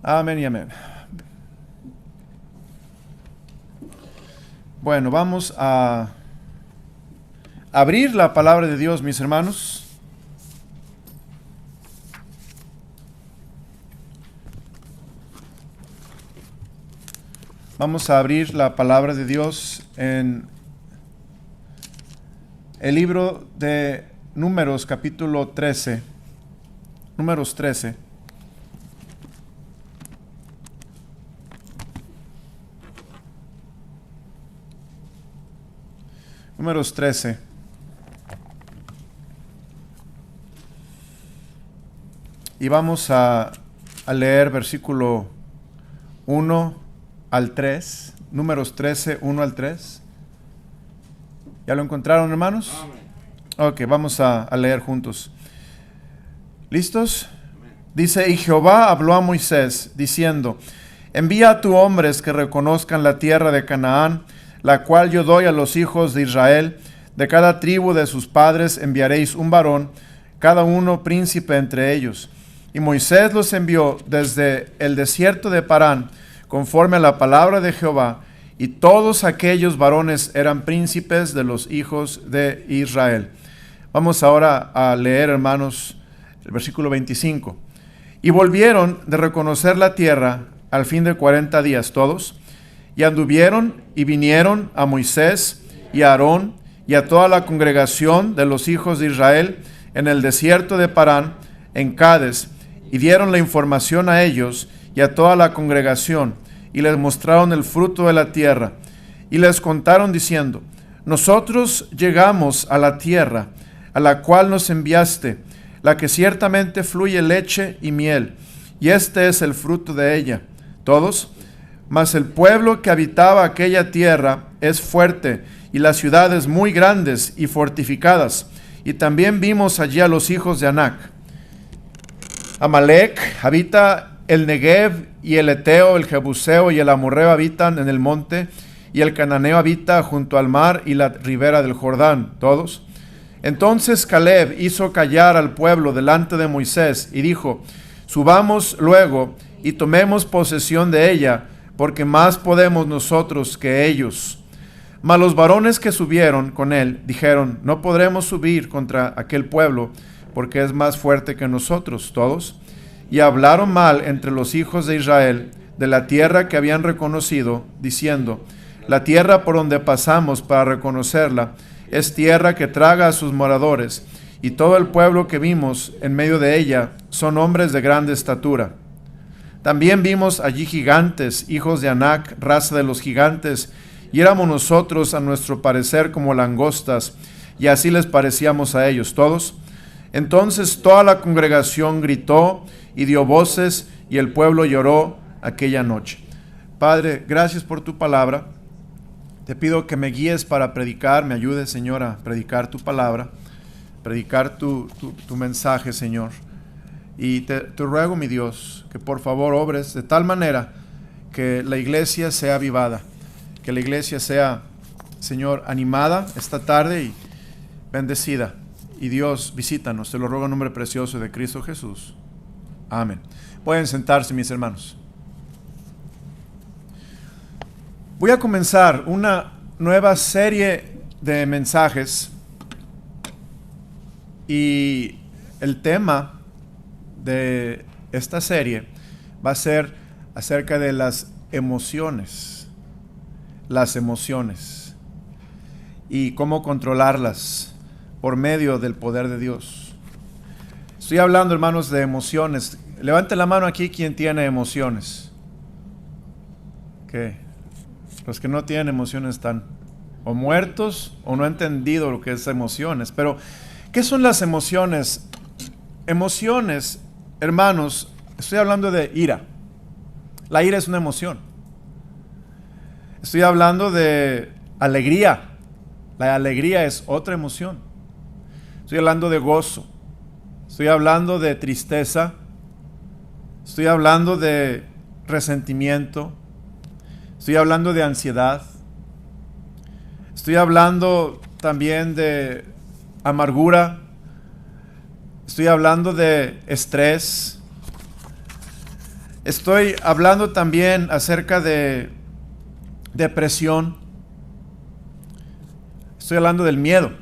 Amén y amén. Bueno, vamos a abrir la palabra de Dios, mis hermanos. Vamos a abrir la palabra de Dios en el libro de Números, capítulo 13. Números 13. Números 13. Y vamos a leer versículo 1 al 3. Números 13, 1 al 3. ¿Ya lo encontraron, hermanos? Amén. Ok, vamos a leer juntos. ¿Listos? Amén. Dice, y Jehová habló a Moisés, diciendo, envía a tus hombres que reconozcan la tierra de Canaán, la cual yo doy a los hijos de Israel. De cada tribu de sus padres enviaréis un varón, cada uno príncipe entre ellos. Y Moisés los envió desde el desierto de Parán, conforme a la palabra de Jehová, y todos aquellos varones eran príncipes de los hijos de Israel. Vamos ahora a leer, hermanos, el versículo 25. Y volvieron de reconocer la tierra al fin de 40 días todos, y anduvieron y vinieron a Moisés y a Aarón y a toda la congregación de los hijos de Israel en el desierto de Parán, en Cades, y dieron la información a ellos y a toda la congregación, y les mostraron el fruto de la tierra, y les contaron diciendo, nosotros llegamos a la tierra a la cual nos enviaste, la que ciertamente fluye leche y miel, y este es el fruto de ella. Todos, mas el pueblo que habitaba aquella tierra es fuerte, y las ciudades muy grandes y fortificadas. Y también vimos allí a los hijos de Anac. Amalec habita el Negev, y el Eteo, el Jebuseo y el Amorreo habitan en el monte, y el Cananeo habita junto al mar y la ribera del Jordán. Todos. Entonces Caleb hizo callar al pueblo delante de Moisés, y dijo, subamos luego y tomemos posesión de ella, porque más podemos nosotros que ellos. Mas los varones que subieron con él dijeron, no podremos subir contra aquel pueblo, porque es más fuerte que nosotros todos. Y hablaron mal entre los hijos de Israel de la tierra que habían reconocido, diciendo, la tierra por donde pasamos para reconocerla es tierra que traga a sus moradores, y todo el pueblo que vimos en medio de ella son hombres de grande estatura. También vimos allí gigantes, hijos de Anac, raza de los gigantes, y éramos nosotros a nuestro parecer como langostas, y así les parecíamos a ellos todos. Entonces toda la congregación gritó y dio voces, y el pueblo lloró aquella noche. Padre, gracias por tu palabra. Te pido que me guíes para predicar, me ayudes, Señor, a predicar tu palabra, predicar tu mensaje, Señor. Y te ruego, mi Dios, que por favor obres de tal manera que la iglesia sea avivada, que la iglesia sea, Señor, animada esta tarde y bendecida. Y Dios, visítanos, te lo ruego en nombre precioso de Cristo Jesús. Amén. Pueden sentarse, mis hermanos. Voy a comenzar una nueva serie de mensajes y el tema de esta serie va a ser acerca de las emociones y cómo controlarlas por medio del poder de Dios. Estoy hablando, hermanos, de emociones. Levante la mano aquí quien tiene emociones. ¿Qué? Los que no tienen emociones están o muertos o no han entendido lo que es emociones. Pero, ¿qué son las emociones? Emociones, hermanos, estoy hablando de ira. La ira es una emoción. Estoy hablando de alegría. La alegría es otra emoción. Estoy hablando de gozo. Estoy hablando de tristeza. Estoy hablando de resentimiento. Estoy hablando de ansiedad. Estoy hablando también de amargura. Estoy hablando de estrés. Estoy hablando también acerca de depresión. Estoy hablando del miedo.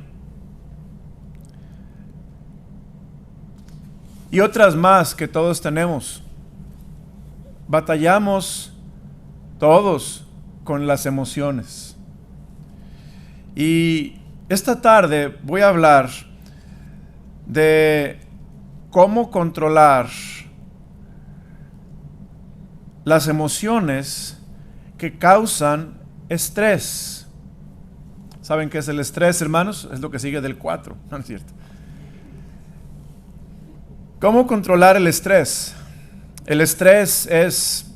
Y otras más que todos tenemos. Batallamos todos con las emociones. Y esta tarde voy a hablar de cómo controlar las emociones que causan estrés. ¿Saben qué es el estrés, hermanos? Es lo que sigue del 4, ¿no es cierto? ¿Cómo controlar el estrés? El estrés es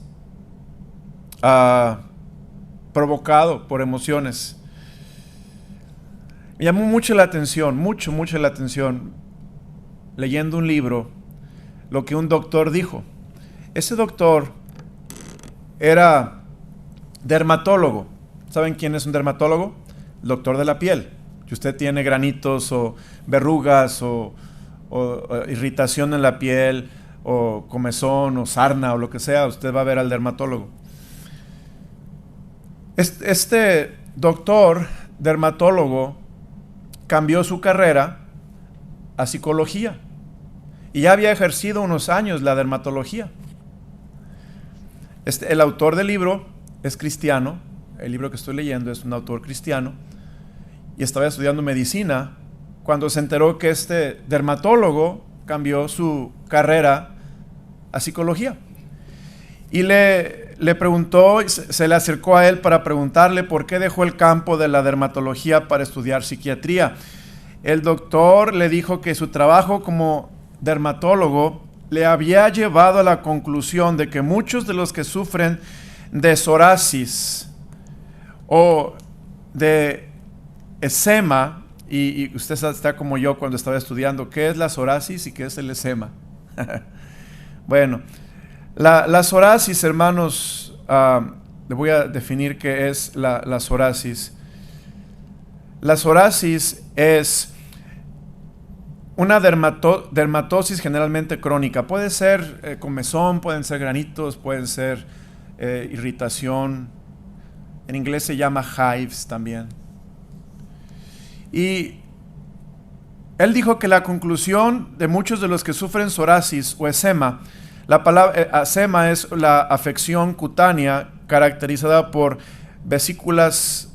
provocado por emociones. Me llamó mucho la atención, mucho la atención, leyendo un libro, lo que un doctor dijo. Ese doctor era dermatólogo. ¿Saben quién es un dermatólogo? El doctor de la piel. Si usted tiene granitos o verrugas o irritación en la piel o comezón o sarna o lo que sea, usted va a ver al dermatólogo. Este doctor dermatólogo cambió su carrera a psicología y ya había ejercido unos años la dermatología. El autor del libro es cristiano, el libro que estoy leyendo es un autor cristiano, y estaba estudiando medicina cuando se enteró que este dermatólogo cambió su carrera a psicología. Y le preguntó, se le acercó a él para preguntarle por qué dejó el campo de la dermatología para estudiar psiquiatría. El doctor le dijo que su trabajo como dermatólogo le había llevado a la conclusión de que muchos de los que sufren de psoriasis o de eczema, y usted está como yo cuando estaba estudiando, ¿qué es la psoriasis y qué es el eczema? Bueno, la psoriasis, hermanos, le voy a definir qué es la psoriasis. La psoriasis es una dermatosis generalmente crónica. Puede ser comezón, pueden ser granitos, pueden ser irritación. En inglés se llama hives también. Y él dijo que la conclusión de muchos de los que sufren psoriasis o eczema, la palabra eczema es la afección cutánea caracterizada por vesículas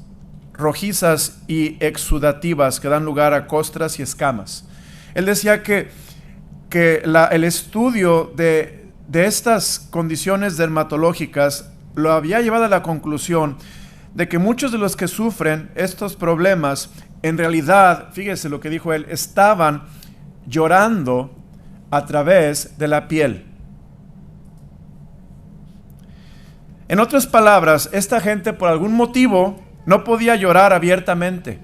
rojizas y exudativas que dan lugar a costras y escamas. Él decía que el estudio de estas condiciones dermatológicas lo había llevado a la conclusión de que muchos de los que sufren estos problemas, en realidad, fíjese lo que dijo él, estaban llorando a través de la piel. En otras palabras, esta gente por algún motivo no podía llorar abiertamente.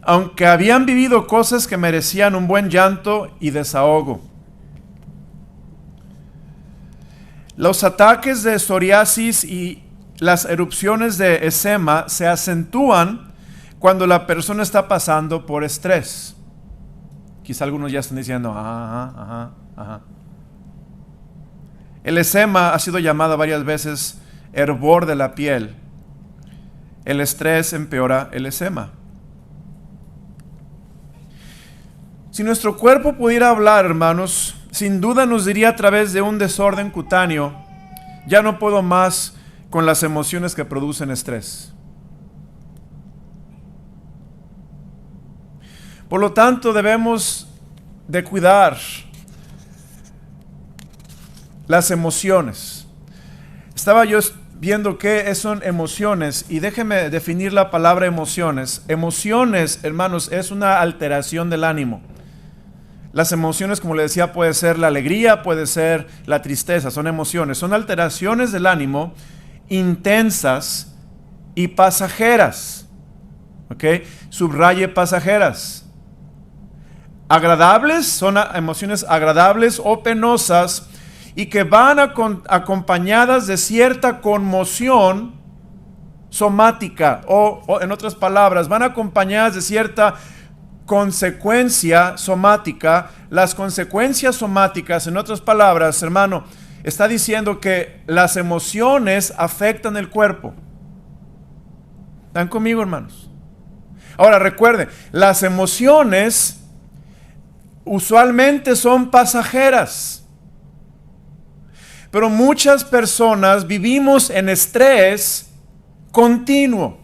Aunque habían vivido cosas que merecían un buen llanto y desahogo. Los ataques de psoriasis y las erupciones de eczema se acentúan cuando la persona está pasando por estrés. Quizá algunos ya están diciendo, ajá. El eczema ha sido llamado varias veces hervor de la piel. El estrés empeora el eczema. Si nuestro cuerpo pudiera hablar, hermanos, sin duda nos diría a través de un desorden cutáneo, ya no puedo más con las emociones que producen estrés. Por lo tanto, debemos de cuidar las emociones. Estaba yo viendo qué son emociones y déjeme definir la palabra emociones. Emociones, hermanos, es una alteración del ánimo. Las emociones, como le decía, puede ser la alegría, puede ser la tristeza, son emociones, son alteraciones del ánimo intensas y pasajeras. ¿Ok? Subraye pasajeras. Agradables, son emociones agradables o penosas y que van acompañadas de cierta conmoción somática o en otras palabras, van acompañadas de cierta consecuencia somática. Las consecuencias somáticas, en otras palabras, hermano, está diciendo que las emociones afectan el cuerpo. ¿Están conmigo, hermanos? Ahora recuerden, las emociones usualmente son pasajeras. Pero muchas personas vivimos en estrés continuo.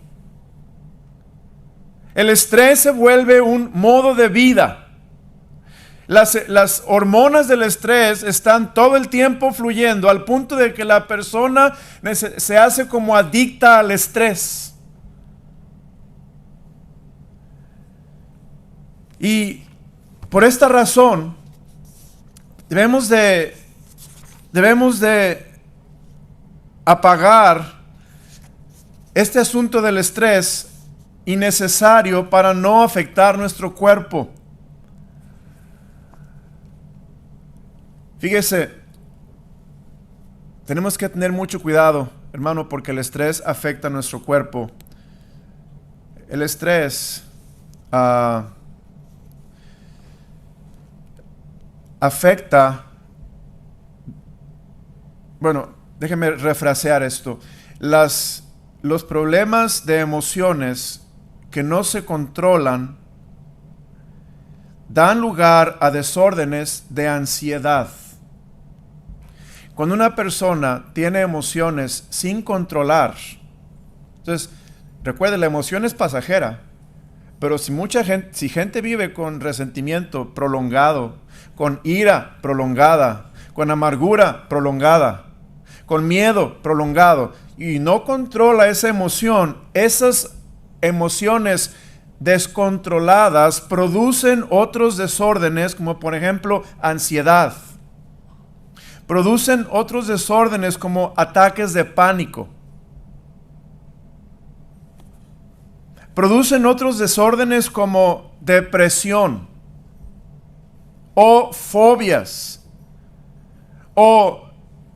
El estrés se vuelve un modo de vida. Las hormonas del estrés están todo el tiempo fluyendo al punto de que la persona se hace como adicta al estrés. Y por esta razón debemos de apagar este asunto del estrés innecesario para no afectar nuestro cuerpo. Fíjese, tenemos que tener mucho cuidado, hermano, porque el estrés afecta a nuestro cuerpo. El estrés afecta, bueno, déjeme refrasear esto. Los problemas de emociones que no se controlan dan lugar a desórdenes de ansiedad. Cuando una persona tiene emociones sin controlar, entonces, recuerde, la emoción es pasajera, pero si gente vive con resentimiento prolongado, con ira prolongada, con amargura prolongada, con miedo prolongado, y no controla esa emoción, esas emociones descontroladas producen otros desórdenes, como por ejemplo ansiedad. Producen otros desórdenes como ataques de pánico. Producen otros desórdenes como depresión o fobias o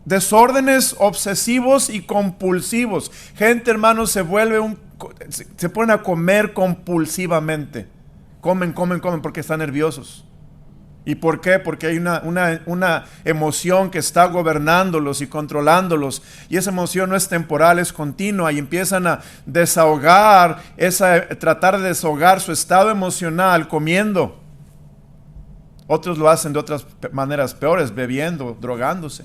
desórdenes obsesivos y compulsivos. Gente, hermanos, se ponen a comer compulsivamente. Comen porque están nerviosos. ¿Y por qué? Porque hay una emoción que está gobernándolos y controlándolos. Y esa emoción no es temporal, es continua. Y empiezan a tratar de desahogar su estado emocional comiendo. Otros lo hacen de otras maneras peores, bebiendo, drogándose.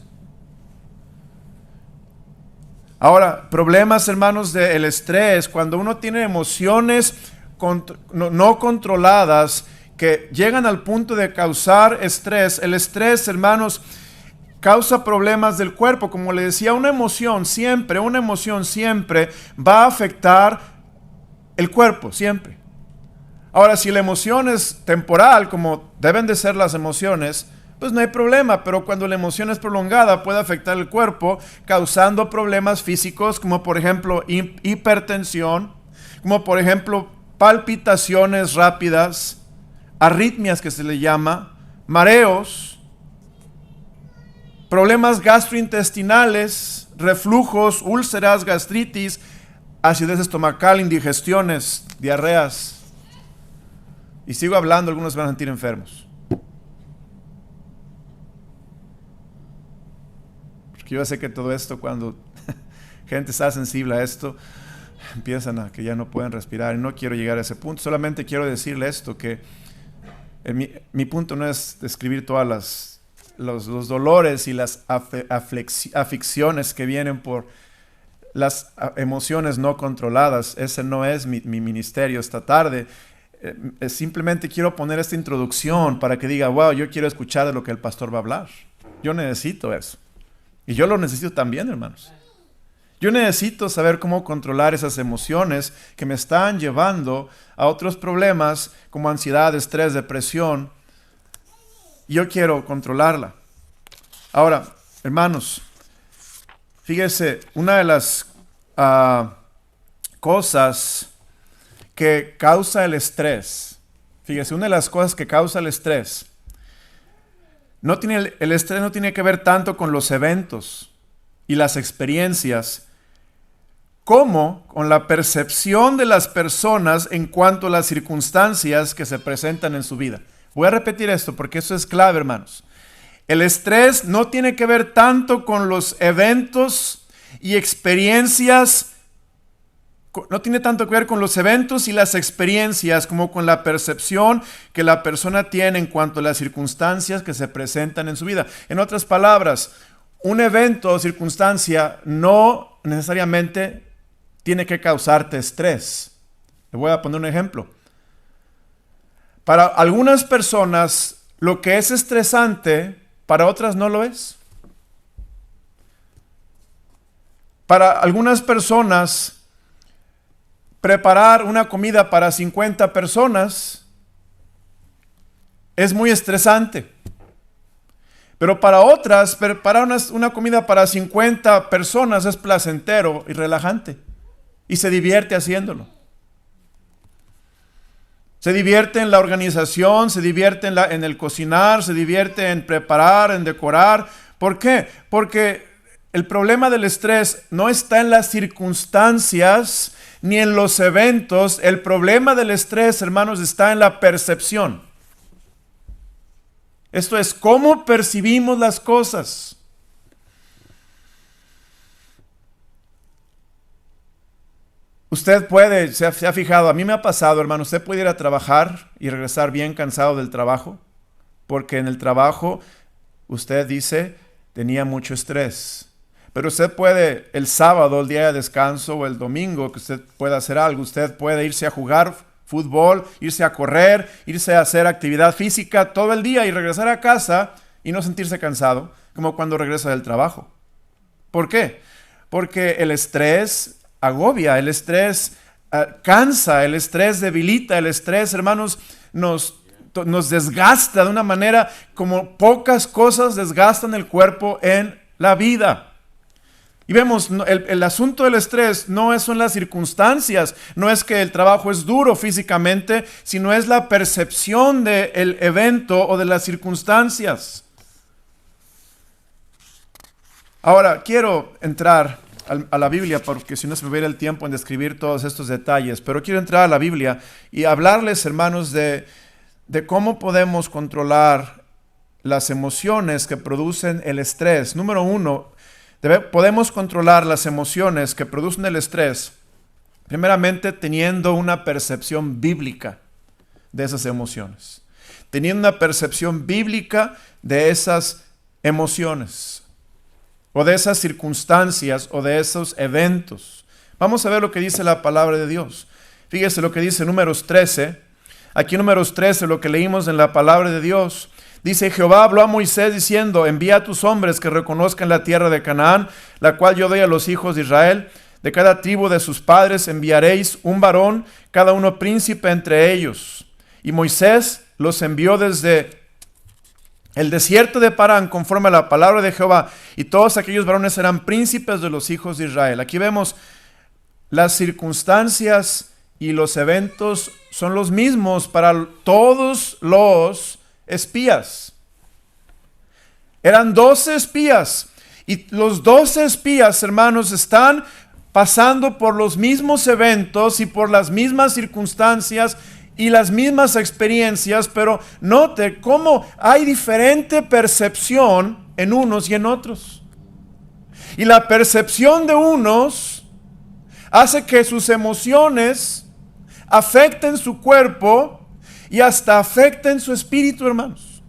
Ahora, problemas, hermanos, del estrés, cuando uno tiene emociones no controladas, que llegan al punto de causar estrés. El estrés, hermanos, causa problemas del cuerpo. Como le decía, una emoción siempre va a afectar el cuerpo, siempre. Ahora, si la emoción es temporal, como deben de ser las emociones, pues no hay problema, pero cuando la emoción es prolongada puede afectar el cuerpo, causando problemas físicos, como por ejemplo hipertensión, como por ejemplo palpitaciones rápidas, arritmias que se le llama, mareos, problemas gastrointestinales, reflujos, úlceras, gastritis, acidez estomacal, indigestiones, diarreas. Y sigo hablando, algunos van a sentir enfermos. Porque yo sé que todo esto, cuando gente está sensible a esto, empiezan a que ya no pueden respirar. Y no quiero llegar a ese punto, solamente quiero decirle esto, que mi punto no es describir todas los dolores y las aflicciones que vienen por las emociones no controladas. Ese no es mi ministerio esta tarde. Simplemente quiero poner esta introducción para que diga, wow, yo quiero escuchar de lo que el pastor va a hablar. Yo necesito eso. Y yo lo necesito también, hermanos. Yo necesito saber cómo controlar esas emociones que me están llevando a otros problemas como ansiedad, estrés, depresión. Yo quiero controlarla. Ahora, hermanos, fíjese, una de las cosas que causa el estrés, una de las cosas que causa el estrés, el estrés no tiene que ver tanto con los eventos y las experiencias, como con la percepción de las personas en cuanto a las circunstancias que se presentan en su vida. Voy a repetir esto porque eso es clave, hermanos. El estrés no tiene que ver tanto con los eventos y experiencias, no tiene tanto que ver con los eventos y las experiencias como con la percepción que la persona tiene en cuanto a las circunstancias que se presentan en su vida. En otras palabras, un evento o circunstancia no necesariamente tiene que causarte estrés. Le voy a poner un ejemplo. Para algunas personas, lo que es estresante, para otras no lo es. Para algunas personas, preparar una comida para 50 personas es muy estresante. Pero para otras, preparar una comida para 50 personas es placentero y relajante. Y se divierte haciéndolo. Se divierte en la organización, se divierte en el cocinar, se divierte en preparar, en decorar. ¿Por qué? Porque el problema del estrés no está en las circunstancias ni en los eventos. El problema del estrés, hermanos, está en la percepción. Esto es cómo percibimos las cosas. Usted puede, se ha fijado, a mí me ha pasado, hermano, usted puede ir a trabajar y regresar bien cansado del trabajo, porque en el trabajo, usted dice, tenía mucho estrés. Pero usted puede, el sábado, el día de descanso, o el domingo, que usted pueda hacer algo, usted puede irse a jugar fútbol, irse a correr, irse a hacer actividad física todo el día y regresar a casa y no sentirse cansado, como cuando regresa del trabajo. ¿Por qué? Porque el estrés agobia, el estrés cansa, el estrés debilita, el estrés, hermanos, nos desgasta de una manera como pocas cosas desgastan el cuerpo en la vida. Y vemos, el asunto del estrés no son las circunstancias, no es que el trabajo es duro físicamente, sino es la percepción del evento o de las circunstancias. Ahora, quiero entrar a la Biblia, porque si no se me va a ir el tiempo en describir todos estos detalles, pero quiero entrar a la Biblia y hablarles, hermanos, de cómo podemos controlar las emociones que producen el estrés. Número uno, podemos controlar las emociones que producen el estrés, primeramente teniendo una percepción bíblica de esas emociones, teniendo una percepción bíblica de esas emociones, o de esas circunstancias, o de esos eventos. Vamos a ver lo que dice la palabra de Dios. Fíjese lo que dice Números 13. Aquí en Números 13, lo que leímos en la palabra de Dios. Dice, Jehová habló a Moisés diciendo, envía a tus hombres que reconozcan la tierra de Canaán, la cual yo doy a los hijos de Israel. De cada tribu de sus padres enviaréis un varón, cada uno príncipe entre ellos. Y Moisés los envió desde el desierto de Parán, conforme a la palabra de Jehová, y todos aquellos varones serán príncipes de los hijos de Israel. Aquí vemos las circunstancias y los eventos son los mismos para todos los espías. Eran 12 espías, y los 12 espías, hermanos, están pasando por los mismos eventos y por las mismas circunstancias y las mismas experiencias, pero note cómo hay diferente percepción en unos y en otros. Y la percepción de unos hace que sus emociones afecten su cuerpo y hasta afecten su espíritu, hermanos.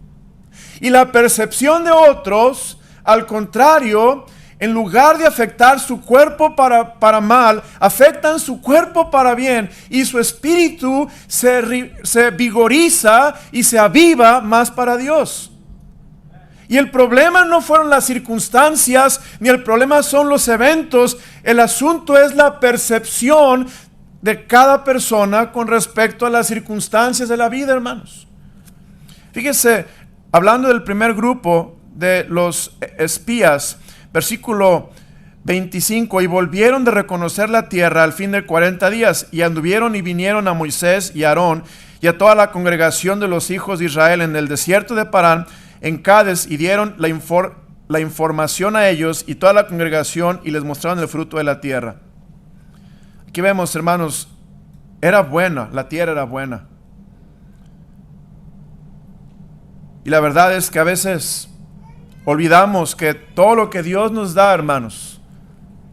Y la percepción de otros, al contrario, en lugar de afectar su cuerpo para mal, afectan su cuerpo para bien, y su espíritu se vigoriza y se aviva más para Dios. Y el problema no fueron las circunstancias, ni el problema son los eventos. El asunto es la percepción de cada persona con respecto a las circunstancias de la vida, hermanos. Fíjese, hablando del primer grupo de los espías, versículo 25, y volvieron de reconocer la tierra al fin de 40 días, y anduvieron y vinieron a Moisés y a Aarón y a toda la congregación de los hijos de Israel en el desierto de Parán, en Cades, y dieron la información a ellos y toda la congregación, y les mostraron el fruto de la tierra. Aquí vemos, hermanos, era buena, la tierra era buena. Y la verdad es que a veces olvidamos que todo lo que Dios nos da, hermanos,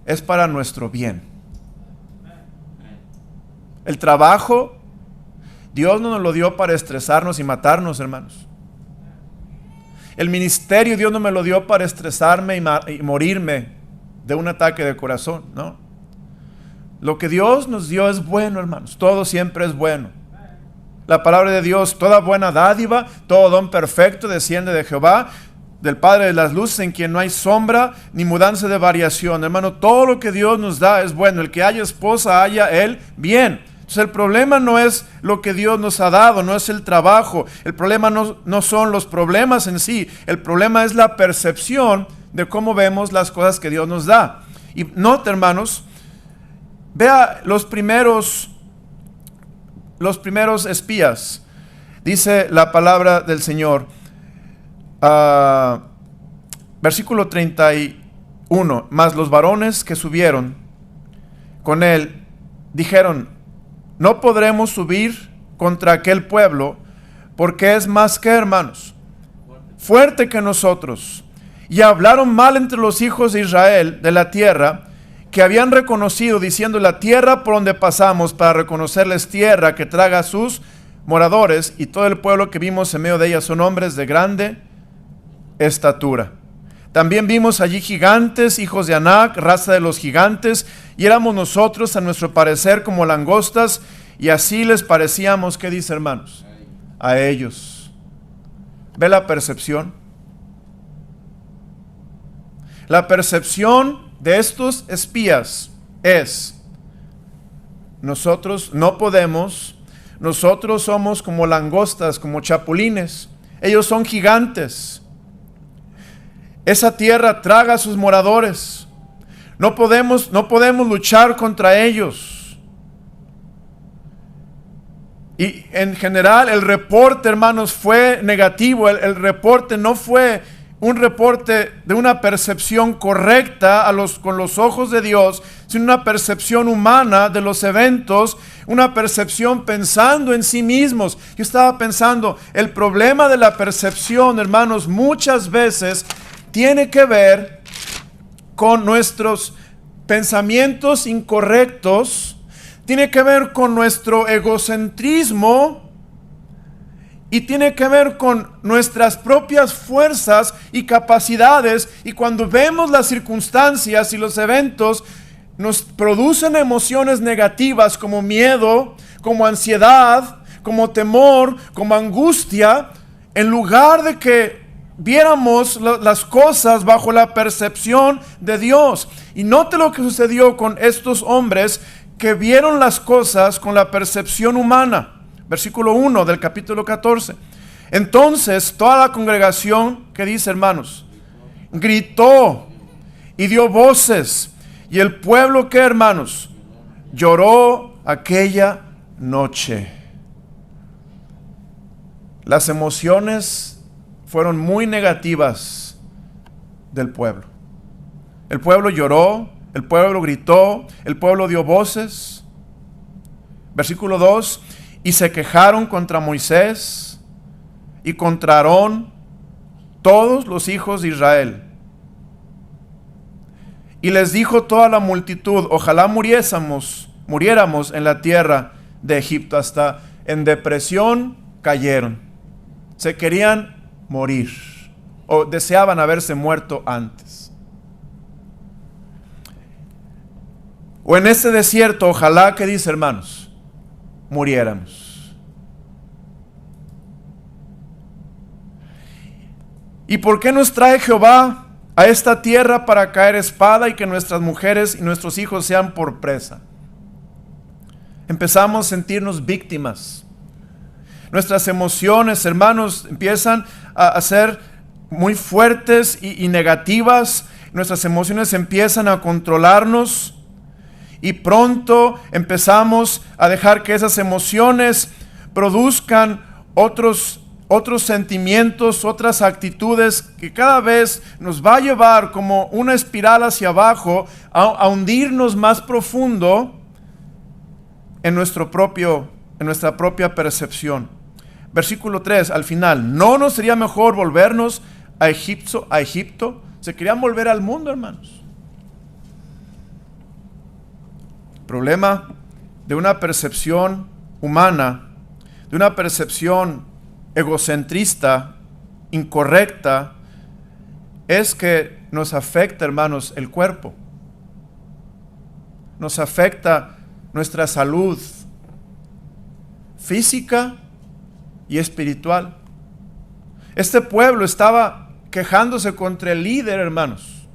es para nuestro bien. El trabajo, Dios no nos lo dio para estresarnos y matarnos, hermanos. El ministerio, Dios no me lo dio para estresarme y morirme de un ataque de corazón, ¿no? Lo que Dios nos dio es bueno, hermanos. Todo siempre es bueno. La palabra de Dios, toda buena dádiva, todo don perfecto desciende de Jehová, del Padre de las luces, en quien no hay sombra ni mudanza de variación. Hermano, todo lo que Dios nos da es bueno. El que haya esposa, haya él bien. Entonces el problema no es lo que Dios nos ha dado, no es el trabajo. El problema no son los problemas en sí. El problema es la percepción de cómo vemos las cosas que Dios nos da. Y note, hermanos, vea los primeros espías. Dice la palabra del Señor. Versículo 31. Mas los varones que subieron con él dijeron: no podremos subir contra aquel pueblo, porque es más que, hermanos, fuerte que nosotros. Y hablaron mal entre los hijos de Israel de la tierra que habían reconocido, diciendo: la tierra por donde pasamos para reconocerles tierra que traga a sus moradores, y todo el pueblo que vimos en medio de ella son hombres de grande estatura. También vimos allí gigantes, hijos de Anac, raza de los gigantes, y éramos nosotros a nuestro parecer como langostas, y así les parecíamos, ¿qué dice, hermanos? A ellos. ¿Ve la percepción? La percepción de estos espías es: nosotros no podemos, nosotros somos como langostas, como chapulines, ellos son gigantes. Esa tierra traga a sus moradores. No podemos luchar contra ellos. Y en general el reporte, hermanos, fue negativo. El reporte no fue un reporte de una percepción correcta con los ojos de Dios, sino una percepción humana de los eventos, una percepción pensando en sí mismos. Yo estaba pensando, el problema de la percepción, hermanos, muchas veces tiene que ver con nuestros pensamientos incorrectos, tiene que ver con nuestro egocentrismo y tiene que ver con nuestras propias fuerzas y capacidades. Y cuando vemos las circunstancias y los eventos, nos producen emociones negativas como miedo, como ansiedad, como temor, como angustia, en lugar de que viéramos las cosas bajo la percepción de Dios. Y note lo que sucedió con estos hombres que vieron las cosas con la percepción humana. Versículo 1 del capítulo 14. Entonces toda la congregación, ¿qué dice, hermanos? Gritó y dio voces. Y el pueblo, ¿qué, hermanos? Lloró aquella noche. Las emociones fueron muy negativas del pueblo. El pueblo lloró, el pueblo gritó, el pueblo dio voces. Versículo 2. Y se quejaron contra Moisés y contra Aarón todos los hijos de Israel. Y les dijo toda la multitud: ojalá muriéramos en la tierra de Egipto. Hasta en depresión cayeron. Se querían morir o deseaban haberse muerto antes. O en este desierto, ojalá, ¿qué dice, hermanos? Muriéramos. ¿Y por qué nos trae Jehová a esta tierra para caer espada y que nuestras mujeres y nuestros hijos sean por presa? Empezamos a sentirnos víctimas. Nuestras emociones, hermanos, empiezan a ser muy fuertes y negativas. Nuestras emociones empiezan a controlarnos y pronto empezamos a dejar que esas emociones produzcan otros sentimientos, otras actitudes que cada vez nos va a llevar como una espiral hacia abajo a hundirnos más profundo en nuestra propia percepción. Versículo 3, al final: ¿no nos sería mejor volvernos a Egipto, se querían volver al mundo, hermanos. Problema de una percepción humana, de una percepción egocentrista, incorrecta, es que nos afecta, hermanos, el cuerpo. Nos afecta nuestra salud física y espiritual. Este pueblo estaba quejándose contra el líder, hermanos,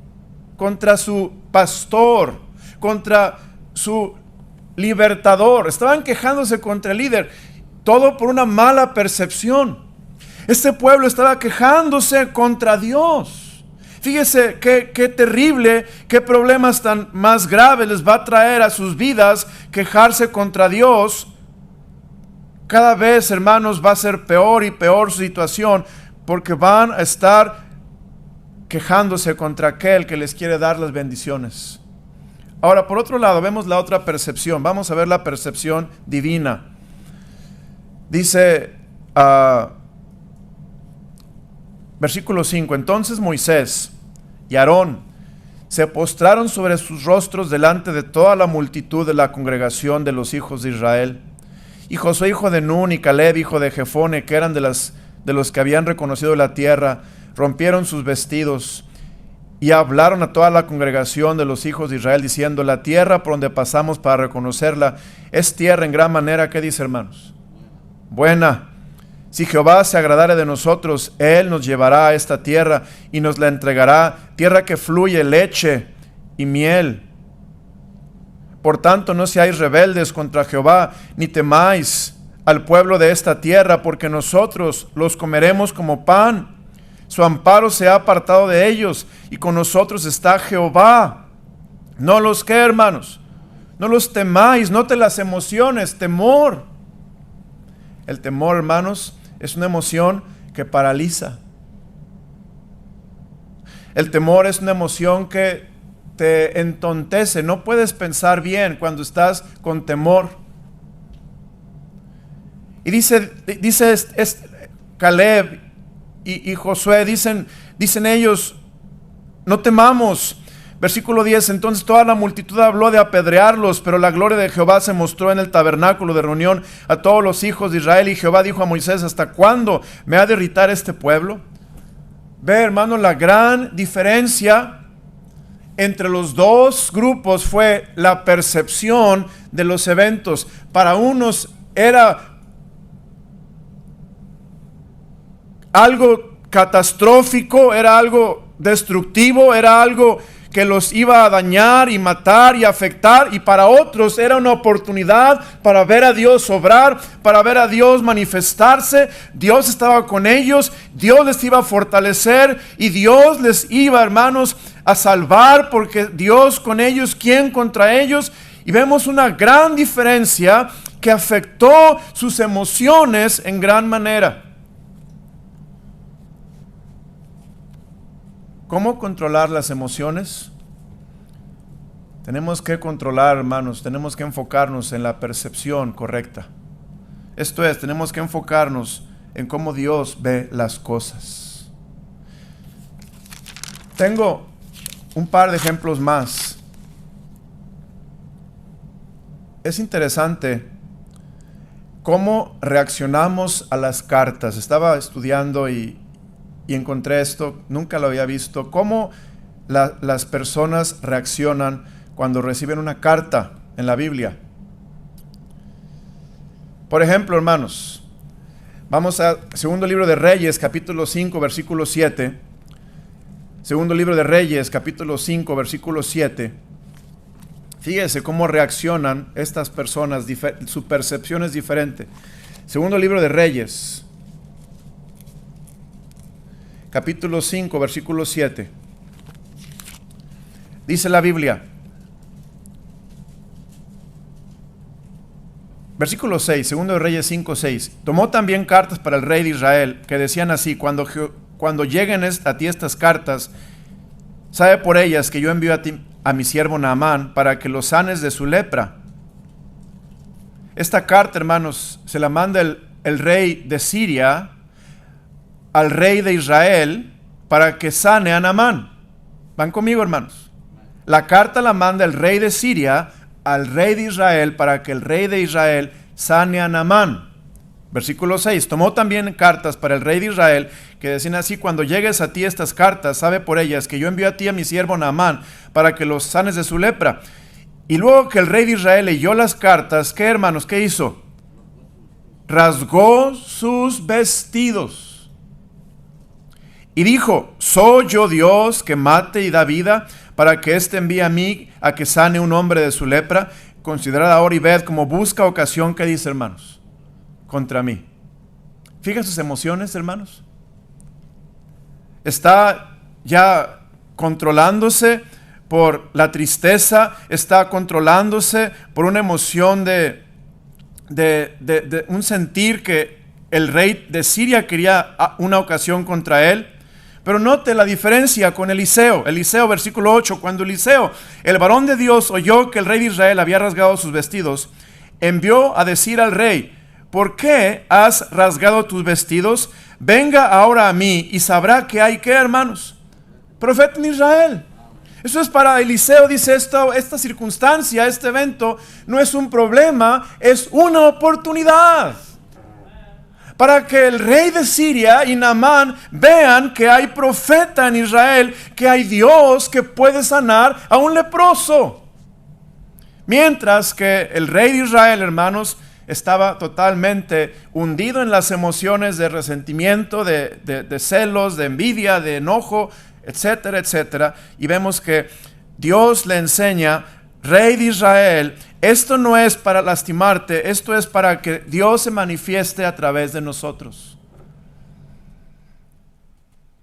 contra su pastor, contra su libertador. Estaban quejándose contra el líder, todo por una mala percepción. Este pueblo estaba quejándose contra Dios. Fíjese qué terrible, qué problemas tan más graves les va a traer a sus vidas quejarse contra Dios. Cada vez, hermanos, va a ser peor y peor su situación, porque van a estar quejándose contra aquel que les quiere dar las bendiciones. Ahora, por otro lado, vemos la otra percepción. Vamos a ver la percepción divina. Dice, versículo 5, entonces Moisés y Aarón se postraron sobre sus rostros delante de toda la multitud de la congregación de los hijos de Israel. Y Josué, hijo de Nun, y Caleb, hijo de Jefone, que eran de los que habían reconocido la tierra, rompieron sus vestidos y hablaron a toda la congregación de los hijos de Israel, diciendo, la tierra por donde pasamos para reconocerla es tierra en gran manera. ¿Qué dice, hermanos? Buena. Si Jehová se agradare de nosotros, Él nos llevará a esta tierra y nos la entregará, tierra que fluye leche y miel. Por tanto, no seáis rebeldes contra Jehová, ni temáis al pueblo de esta tierra, porque nosotros los comeremos como pan. Su amparo se ha apartado de ellos, y con nosotros está Jehová. No los que, hermanos, no los temáis, note las emociones, temor. El temor, hermanos, es una emoción que paraliza. El temor es una emoción que te entontece. No puedes pensar bien cuando estás con temor. Y dice Caleb y Josué, dicen ellos, no temamos. Versículo 10, entonces toda la multitud habló de apedrearlos, pero la gloria de Jehová se mostró en el tabernáculo de reunión a todos los hijos de Israel, y Jehová dijo a Moisés, ¿hasta cuándo me ha de irritar este pueblo? Ve, hermano, la gran diferencia entre los dos grupos fue la percepción de los eventos. Para unos era algo catastrófico, era algo destructivo, era algo que los iba a dañar y matar y afectar, y para otros era una oportunidad para ver a Dios obrar, para ver a Dios manifestarse. Dios estaba con ellos, Dios les iba a fortalecer y Dios les iba, hermanos, a salvar, porque Dios con ellos, ¿quién contra ellos? Y vemos una gran diferencia que afectó sus emociones en gran manera. ¿Cómo controlar las emociones? Tenemos que controlar, hermanos, tenemos que enfocarnos en la percepción correcta. Esto es, tenemos que enfocarnos en cómo Dios ve las cosas. Tengo un par de ejemplos más. Es interesante cómo reaccionamos a las cartas. Estaba estudiando y encontré esto, nunca lo había visto, cómo las personas reaccionan cuando reciben una carta en la Biblia. Por ejemplo, hermanos, vamos a Segundo Libro de Reyes, capítulo 5, versículo 7. Segundo Libro de Reyes, capítulo 5, versículo 7. Fíjese cómo reaccionan estas personas, su percepción es diferente. Segundo Libro de Reyes, capítulo 5, versículo 7. Dice la Biblia, versículo 6, Segundo de Reyes 5, 6. Tomó también cartas para el rey de Israel, que decían así, cuando lleguen a ti estas cartas, sabe por ellas que yo envío a mi siervo Naamán para que lo sanes de su lepra. Esta carta, hermanos, se la manda el rey de Siria al rey de Israel para que sane a Naamán. ¿Van conmigo, hermanos? La carta la manda el rey de Siria al rey de Israel para que el rey de Israel sane a Naamán. Versículo 6. Tomó también cartas para el rey de Israel que decían así: cuando llegues a ti estas cartas, sabe por ellas que yo envío a ti a mi siervo Naamán para que los sanes de su lepra. Y luego que el rey de Israel leyó las cartas, ¿qué, hermanos? ¿Qué hizo? Rasgó sus vestidos y dijo: ¿soy yo Dios que mate y da vida para que éste envíe a mí a que sane un hombre de su lepra? Considerad ahora y ved cómo busca ocasión, ¿qué dice, hermanos? Contra mí. Fíjense sus emociones, hermanos. Está ya controlándose por la tristeza, está controlándose por una emoción de un sentir que el rey de Siria quería una ocasión contra él. Pero note la diferencia con Eliseo. Eliseo, versículo 8, cuando Eliseo, el varón de Dios, oyó que el rey de Israel había rasgado sus vestidos, envió a decir al rey: ¿por qué has rasgado tus vestidos? Venga ahora a mí y sabrá que hay, ¿qué, hermanos? Profeta en Israel. Eso es para Eliseo, dice esta circunstancia, este evento, no es un problema, es una oportunidad. Para que el rey de Siria y Naamán vean que hay profeta en Israel, que hay Dios que puede sanar a un leproso. Mientras que el rey de Israel, hermanos, estaba totalmente hundido en las emociones de resentimiento, de celos, de envidia, de enojo, etcétera, etcétera. Y vemos que Dios le enseña: rey de Israel, esto no es para lastimarte, esto es para que Dios se manifieste a través de nosotros.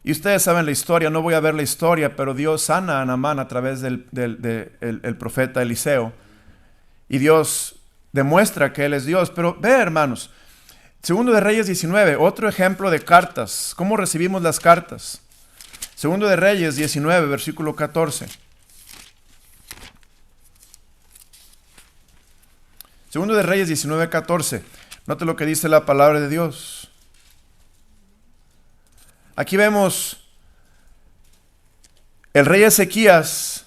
Y ustedes saben la historia, no voy a ver la historia, pero Dios sana a Naamán a través del profeta Eliseo. Y Dios demuestra que Él es Dios. Pero ve, hermanos, Segundo de Reyes 19, otro ejemplo de cartas. ¿Cómo recibimos las cartas? Segundo de Reyes 19, versículo 14. Segundo de Reyes 19, 14. Note lo que dice la palabra de Dios. Aquí vemos el rey Ezequías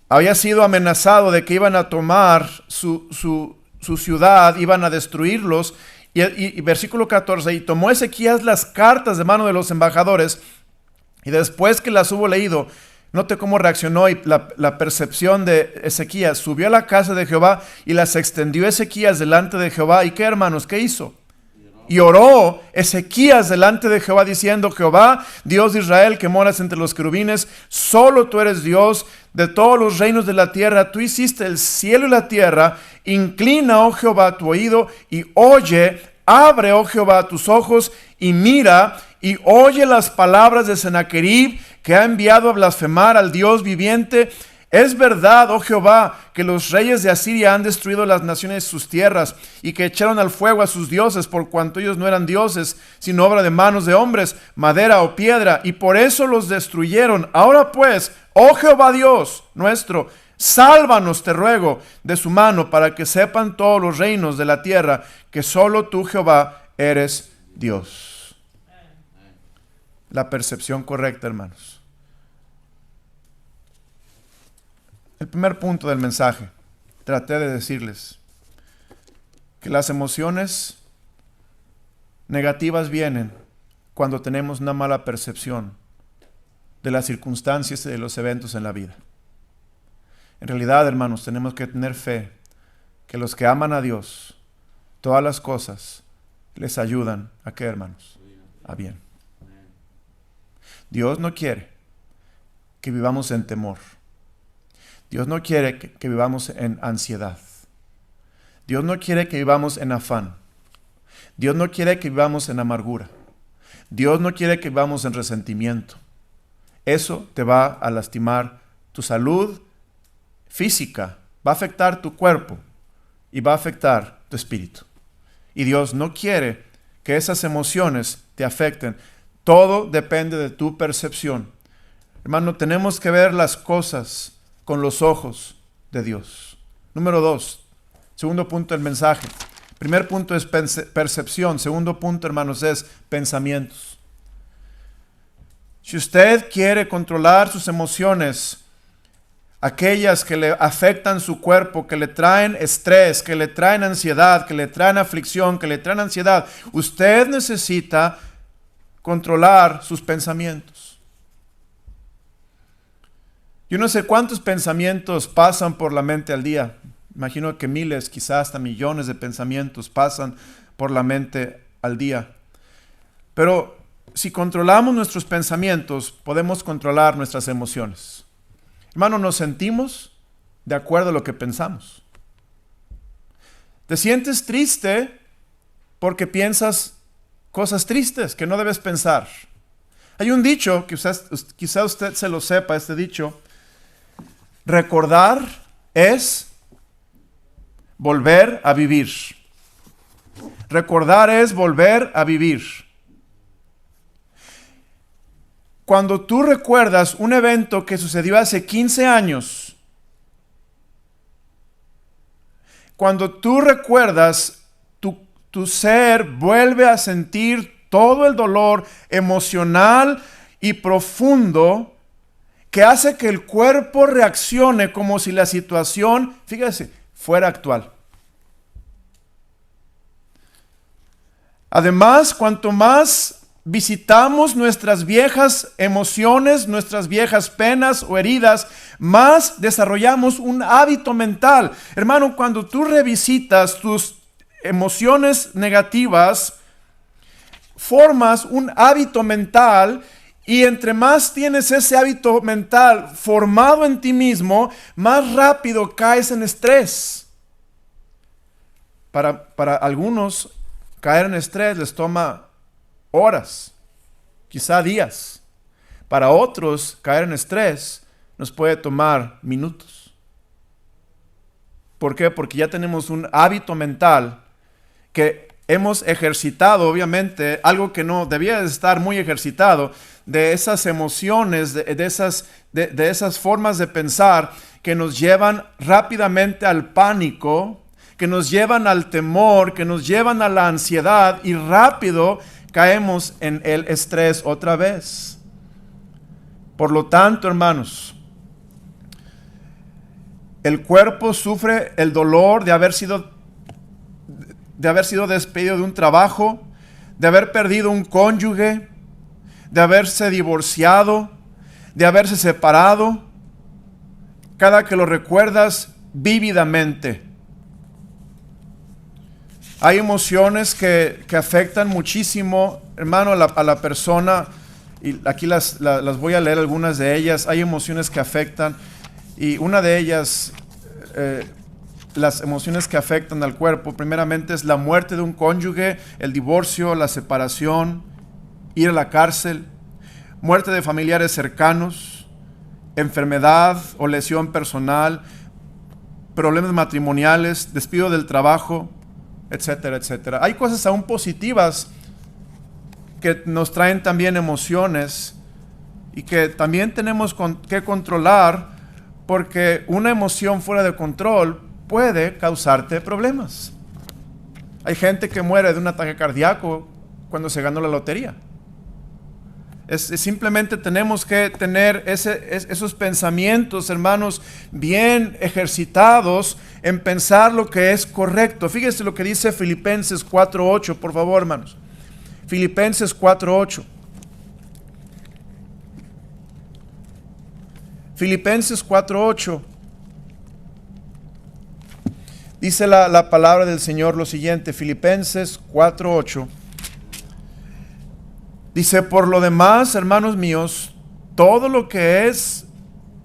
había sido amenazado de que iban a tomar su ciudad, iban a destruirlos. Y versículo 14, y tomó Ezequías las cartas de mano de los embajadores, y después que las hubo leído, note cómo reaccionó y la percepción de Ezequías. Subió a la casa de Jehová y las extendió Ezequías delante de Jehová. ¿Y qué, hermanos? ¿Qué hizo? Y oró Ezequías delante de Jehová diciendo: Jehová, Dios de Israel, que moras entre los querubines, solo tú eres Dios de todos los reinos de la tierra. Tú hiciste el cielo y la tierra. Inclina, oh Jehová, tu oído y oye. Abre, oh Jehová, tus ojos y mira y oye las palabras de Sennacherib, que ha enviado a blasfemar al Dios viviente. Es verdad, oh Jehová, que los reyes de Asiria han destruido las naciones de sus tierras y que echaron al fuego a sus dioses, por cuanto ellos no eran dioses, sino obra de manos de hombres, madera o piedra, y por eso los destruyeron. Ahora pues, oh Jehová Dios nuestro, sálvanos, te ruego, de su mano, para que sepan todos los reinos de la tierra que solo tú, Jehová, eres Dios. La percepción correcta, hermanos. El primer punto del mensaje, traté de decirles que las emociones negativas vienen cuando tenemos una mala percepción de las circunstancias y de los eventos en la vida. En realidad, hermanos, tenemos que tener fe que los que aman a Dios, todas las cosas les ayudan a ¿qué, hermanos? A bien. Dios no quiere que vivamos en temor. Dios no quiere que vivamos en ansiedad. Dios no quiere que vivamos en afán. Dios no quiere que vivamos en amargura. Dios no quiere que vivamos en resentimiento. Eso te va a lastimar tu salud física, va a afectar tu cuerpo y va a afectar tu espíritu. Y Dios no quiere que esas emociones te afecten. Todo depende de tu percepción. Hermano, tenemos que ver las cosas con los ojos de Dios. Número 2, segundo punto del mensaje. Primer punto es percepción. Segundo punto, hermanos, es pensamientos. Si usted quiere controlar sus emociones, aquellas que le afectan su cuerpo, que le traen estrés, que le traen ansiedad, que le traen aflicción, que le traen ansiedad, usted necesita controlar sus pensamientos. Yo no sé cuántos pensamientos pasan por la mente al día. Imagino que miles, quizás hasta millones de pensamientos pasan por la mente al día. Pero si controlamos nuestros pensamientos, podemos controlar nuestras emociones. Hermano, nos sentimos de acuerdo a lo que pensamos. Te sientes triste porque piensas cosas tristes que no debes pensar. Hay un dicho, que quizá usted se lo sepa, este dicho: recordar es volver a vivir. Recordar es volver a vivir. Cuando tú recuerdas un evento que sucedió hace 15 años, cuando tú recuerdas, tu ser vuelve a sentir todo el dolor emocional y profundo que hace que el cuerpo reaccione como si la situación, fíjese, fuera actual. Además, cuanto más visitamos nuestras viejas emociones, nuestras viejas penas o heridas, más desarrollamos un hábito mental. Hermano, cuando tú revisitas tus emociones negativas, formas un hábito mental, y entre más tienes ese hábito mental formado en ti mismo, más rápido caes en estrés. Para algunos, caer en estrés les toma horas, quizá días. Para otros, caer en estrés nos puede tomar minutos. ¿Por qué? Porque ya tenemos un hábito mental que hemos ejercitado, obviamente, algo que no debía de estar muy ejercitado, de esas emociones, de esas formas de pensar que nos llevan rápidamente al pánico, que nos llevan al temor, que nos llevan a la ansiedad, y rápido caemos en el estrés otra vez. Por lo tanto, hermanos, el cuerpo sufre el dolor de haber sido despedido de un trabajo, de haber perdido un cónyuge, de haberse divorciado, de haberse separado. Cada que lo recuerdas vívidamente. Hay emociones que afectan muchísimo, hermano, a la persona, y aquí las voy a leer algunas de ellas. Hay emociones que afectan, y una de ellas, las emociones que afectan al cuerpo, primeramente es la muerte de un cónyuge, el divorcio, la separación, ir a la cárcel, muerte de familiares cercanos, enfermedad o lesión personal, problemas matrimoniales, despido del trabajo, etcétera, etcétera. Hay cosas aún positivas que nos traen también emociones y que también tenemos que controlar, porque una emoción fuera de control puede causarte problemas. Hay gente que muere de un ataque cardíaco cuando se ganó la lotería. Simplemente tenemos que tener esos pensamientos, hermanos, bien ejercitados en pensar lo que es correcto. Fíjese lo que dice Filipenses 4:8, por favor, hermanos. Filipenses 4:8. Filipenses 4:8. Dice la palabra del Señor lo siguiente, Filipenses 4:8. Dice: por lo demás, hermanos míos, todo lo que es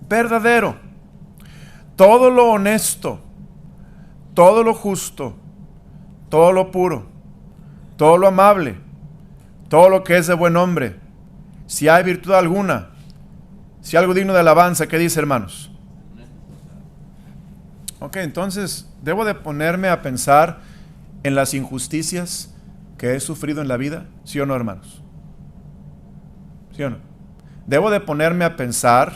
verdadero, todo lo honesto, todo lo justo, todo lo puro, todo lo amable, todo lo que es de buen nombre, si hay virtud alguna, si algo digno de alabanza, ¿qué dice, hermanos? Ok, entonces, ¿debo de ponerme a pensar en las injusticias que he sufrido en la vida? ¿Sí o no, hermanos? ¿Sí o no? ¿Debo de ponerme a pensar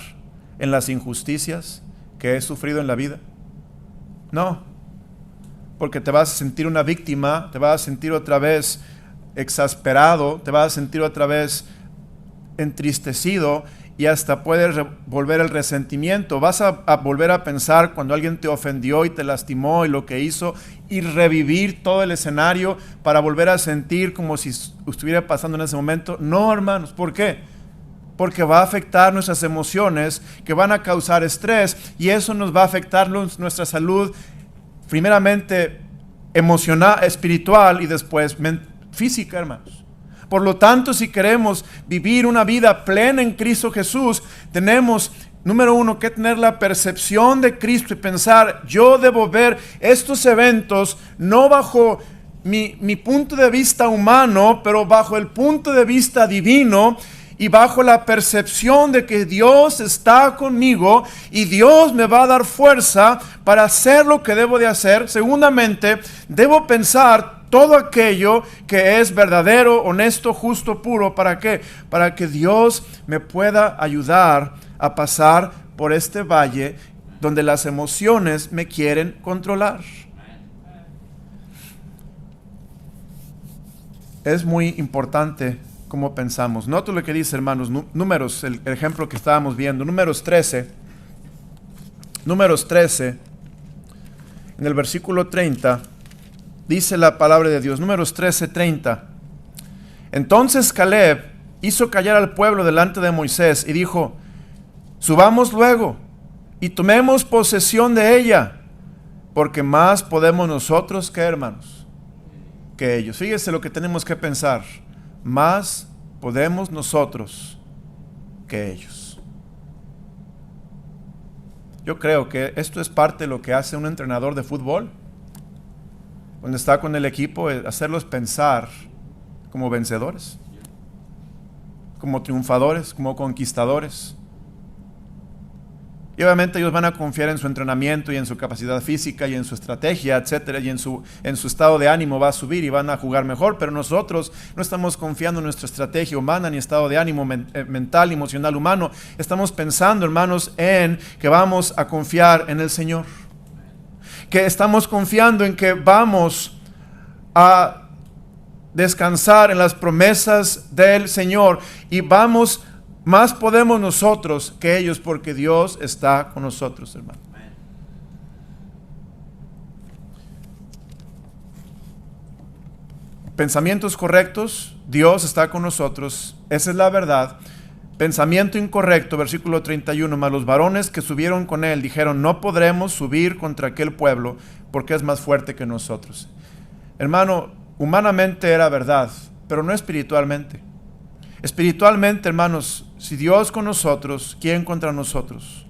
en las injusticias que he sufrido en la vida? No, porque te vas a sentir una víctima, te vas a sentir otra vez exasperado, te vas a sentir otra vez entristecido y hasta puede volver el resentimiento. Vas a volver a pensar cuando alguien te ofendió y te lastimó y lo que hizo, y revivir todo el escenario para volver a sentir como si estuviera pasando en ese momento. No, hermanos, ¿por qué? Porque va a afectar nuestras emociones, que van a causar estrés, y eso nos va a afectar nuestra salud, primeramente emocional, espiritual, y después física, hermanos. Por lo tanto, si queremos vivir una vida plena en Cristo Jesús, tenemos, número uno, que tener la percepción de Cristo y pensar: yo debo ver estos eventos no bajo mi punto de vista humano, pero bajo el punto de vista divino, y bajo la percepción de que Dios está conmigo y Dios me va a dar fuerza para hacer lo que debo de hacer. Segundamente, debo pensar todo aquello que es verdadero, honesto, justo, puro. ¿Para qué? Para que Dios me pueda ayudar a pasar por este valle donde las emociones me quieren controlar. Es muy importante cómo pensamos. Noto lo que dice, hermanos, Números, el ejemplo que estábamos viendo, Números 13, en el versículo 30, dice la palabra de Dios, Números 13:30. Entonces Caleb hizo callar al pueblo delante de Moisés y dijo: subamos luego y tomemos posesión de ella, porque más podemos nosotros que, hermanos, que ellos. Fíjese lo que tenemos que pensar: más podemos nosotros que ellos. Yo creo que esto es parte de lo que hace un entrenador de fútbol cuando está con el equipo, hacerlos pensar como vencedores, como triunfadores, como conquistadores. Y obviamente ellos van a confiar en su entrenamiento y en su capacidad física y en su estrategia, etcétera, y en su estado de ánimo va a subir y van a jugar mejor. Pero nosotros no estamos confiando en nuestra estrategia humana ni estado de ánimo mental, emocional, humano. Estamos pensando, hermanos, en que vamos a confiar en el Señor, que estamos confiando en que vamos a descansar en las promesas del Señor, y más podemos nosotros que ellos, porque Dios está con nosotros, hermano. Pensamientos correctos, Dios está con nosotros, esa es la verdad. Pensamiento incorrecto, versículo 31, mas los varones que subieron con él dijeron: no podremos subir contra aquel pueblo, porque es más fuerte que nosotros. Hermano, humanamente era verdad, pero no espiritualmente. Espiritualmente, hermanos, si Dios con nosotros, ¿quién contra nosotros?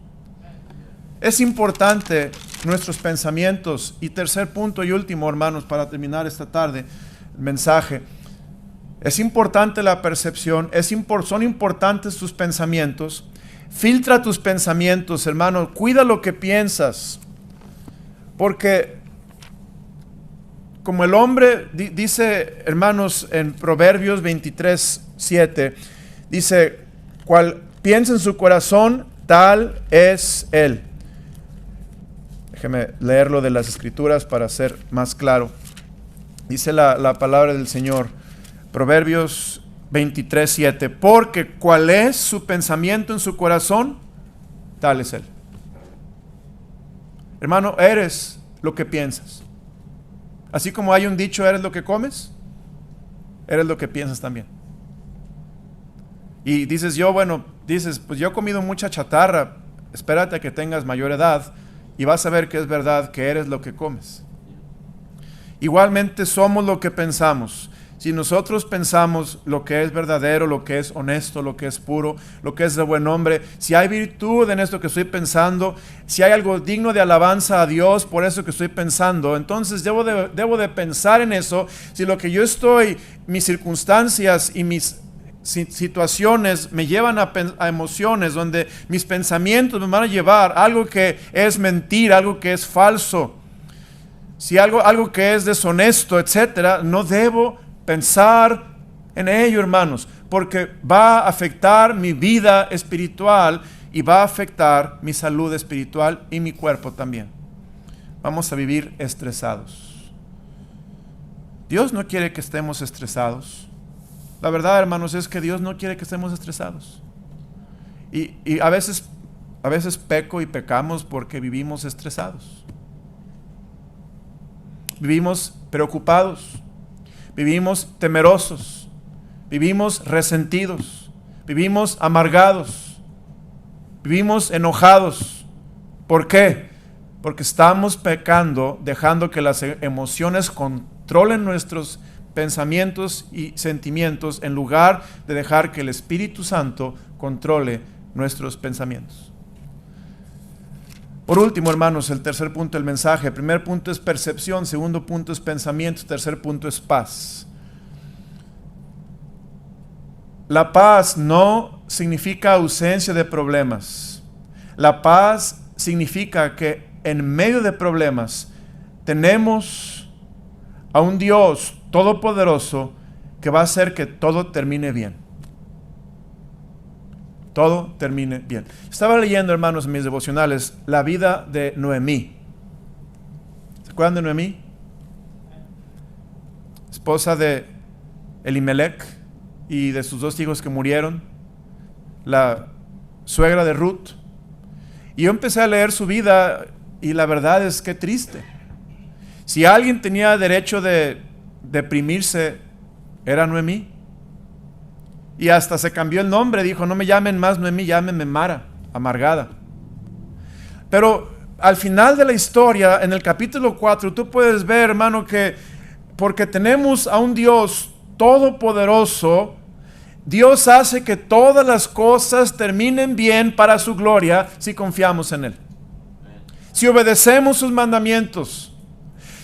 Es importante nuestros pensamientos. Y tercer punto y último, hermanos, para terminar esta tarde el mensaje, es importante la percepción, son importantes tus pensamientos. Filtra tus pensamientos, hermano, cuida lo que piensas, porque como el hombre dice, hermanos, en Proverbios 23:7, dice: cual piensa en su corazón, tal es él. Déjeme leerlo de las Escrituras para ser más claro. Dice la palabra del Señor, Proverbios 23:7, porque cuál es su pensamiento en su corazón, tal es él. Hermano, eres lo que piensas. Así como hay un dicho, eres lo que comes, eres lo que piensas también. Y dices, pues yo he comido mucha chatarra. Espérate a que tengas mayor edad y vas a ver que es verdad que eres lo que comes. Igualmente somos lo que pensamos. Si nosotros pensamos lo que es verdadero, lo que es honesto, lo que es puro, lo que es de buen nombre, si hay virtud en esto que estoy pensando, si hay algo digno de alabanza a Dios por eso que estoy pensando, entonces debo de pensar en eso. Si lo que yo mis circunstancias y mis situaciones me llevan a emociones donde mis pensamientos me van a llevar a algo que es mentira, algo que es falso, si algo que es deshonesto, etcétera, no debo pensar en ello, hermanos, porque va a afectar mi vida espiritual y va a afectar mi salud espiritual y mi cuerpo también. Vamos a vivir estresados. Dios no quiere que estemos estresados. La verdad, hermanos, es que Dios no quiere que estemos estresados. Y a veces peco y pecamos porque vivimos estresados. Vivimos preocupados. Vivimos temerosos. Vivimos resentidos. Vivimos amargados. Vivimos enojados. ¿Por qué? Porque estamos pecando, dejando que las emociones controlen nuestros pensamientos y sentimientos en lugar de dejar que el Espíritu Santo controle nuestros pensamientos. Por último, hermanos, el tercer punto del mensaje. El primer punto es percepción, segundo punto es pensamiento, tercer punto es paz. La paz no significa ausencia de problemas. La paz significa que en medio de problemas tenemos a un Dios todopoderoso que va a hacer que todo termine bien. Todo termine bien. Estaba leyendo, hermanos, en mis devocionales, la vida de Noemí. ¿Se acuerdan de Noemí? Esposa de Elimelech y de sus 2 hijos que murieron. La suegra de Ruth. Y yo empecé a leer su vida y la verdad es que triste. Si alguien tenía derecho de deprimirse, era Noemí. Y hasta se cambió el nombre, dijo, no me llamen más Noemí, llámenme Mara, amargada. Pero al final de la historia, en el capítulo 4, tú puedes ver, hermano, que porque tenemos a un Dios todopoderoso, Dios hace que todas las cosas terminen bien para su gloria si confiamos en Él. Si obedecemos sus mandamientos,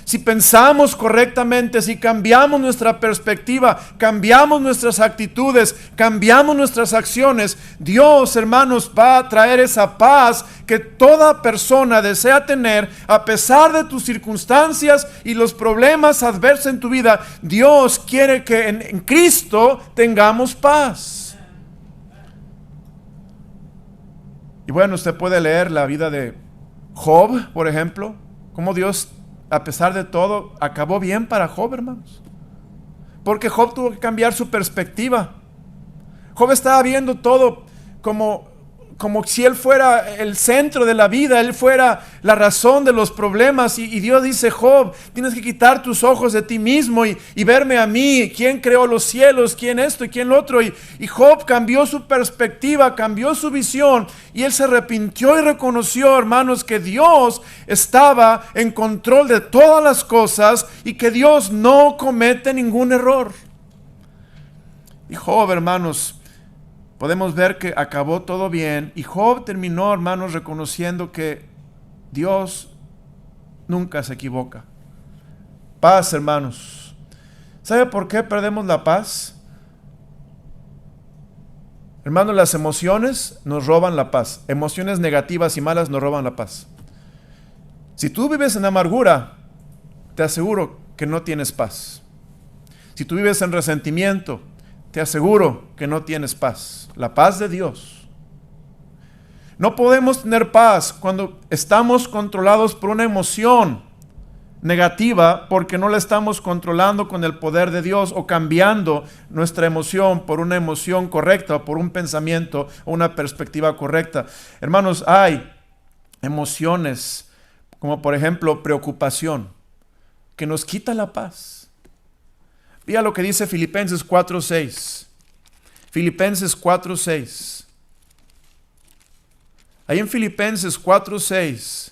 si pensamos correctamente, si cambiamos nuestra perspectiva, cambiamos nuestras actitudes, cambiamos nuestras acciones, Dios, hermanos, va a traer esa paz que toda persona desea tener a pesar de tus circunstancias y los problemas adversos en tu vida. Dios quiere que en Cristo tengamos paz. Y bueno, usted puede leer la vida de Job, por ejemplo, cómo Dios, a pesar de todo, acabó bien para Job, hermanos. Porque Job tuvo que cambiar su perspectiva. Job estaba viendo todo como si él fuera el centro de la vida, él fuera la razón de los problemas. Y Dios dice, Job, tienes que quitar tus ojos de ti mismo y verme a mí. ¿Quién creó los cielos? ¿Quién esto y quién lo otro? Y Job cambió su perspectiva, cambió su visión. Y él se arrepintió y reconoció, hermanos, que Dios estaba en control de todas las cosas y que Dios no comete ningún error. Y Job, hermanos, podemos ver que acabó todo bien. Y Job terminó, hermanos, reconociendo que Dios nunca se equivoca. Paz, hermanos. ¿Sabe por qué perdemos la paz? Hermanos, las emociones nos roban la paz. Emociones negativas y malas nos roban la paz. Si tú vives en amargura, te aseguro que no tienes paz. Si tú vives en resentimiento, te aseguro que no tienes paz. La paz de Dios. No podemos tener paz cuando estamos controlados por una emoción negativa porque no la estamos controlando con el poder de Dios o cambiando nuestra emoción por una emoción correcta o por un pensamiento o una perspectiva correcta. Hermanos, hay emociones como por ejemplo preocupación que nos quita la paz. Mira lo que dice Filipenses 4:6. Filipenses 4:6. Ahí en Filipenses 4:6,